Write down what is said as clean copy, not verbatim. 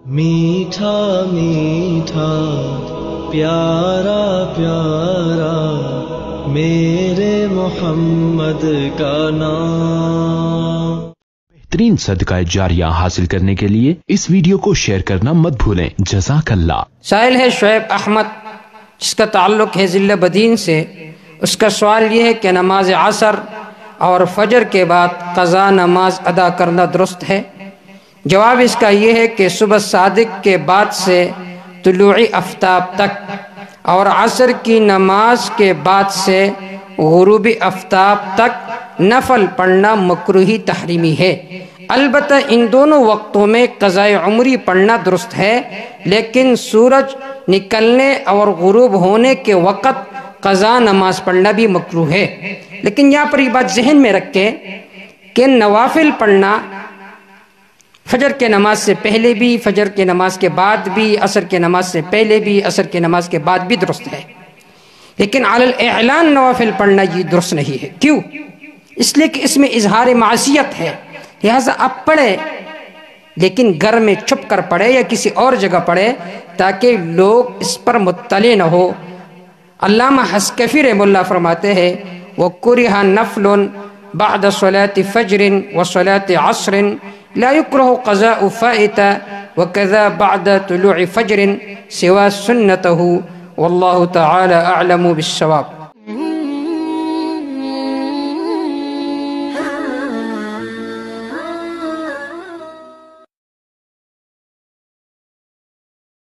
میٹھا میٹھا پیارا پیارا میرے محمد کا نام۔ بہترین صدقہ جاریہ حاصل کرنے کے لیے اس ویڈیو کو شیئر کرنا مت بھولیں۔ جزاک اللہ۔ سائل ہے شعیب احمد، جس کا تعلق ہے ضلع بدین سے۔ اس کا سوال یہ ہے کہ نماز عصر اور فجر کے بعد قضا نماز ادا کرنا درست ہے؟ جواب اس کا یہ ہے کہ صبح صادق کے بعد سے طلوع آفتاب تک اور عصر کی نماز کے بعد سے غروب آفتاب تک نفل پڑھنا مکروہی تحریمی ہے۔ البتہ ان دونوں وقتوں میں قضاء عمری پڑھنا درست ہے، لیکن سورج نکلنے اور غروب ہونے کے وقت قضا نماز پڑھنا بھی مکروہ ہے۔ لیکن یہاں پر یہ بات ذہن میں رکھیں کہ نوافل پڑھنا فجر کے نماز سے پہلے بھی، فجر کے نماز کے بعد بھی، عصر کے نماز سے پہلے بھی، عصر کے نماز کے بعد بھی درست ہے، لیکن علی الاعلان نوافل پڑھنا یہ درست نہیں ہے۔ کیوں؟ اس لیے کہ اس میں اظہار معصیت ہے، لہٰذا آپ پڑھے لیکن گھر میں چھپ کر پڑھے یا کسی اور جگہ پڑھے تاکہ لوگ اس پر مطلع نہ ہو۔ علامہ حسکفی رحمہ اللہ فرماتے ہیں وَكُرِهَ نَفْلٌ بَعْدَ صَلَاةِ فَجْرٍ وَصَلَاةِ عَصْرٍ لا يكره قضاء فائتة وكذا بعد طلوع فجر سوى سنته والله تعالى أعلم بالصواب۔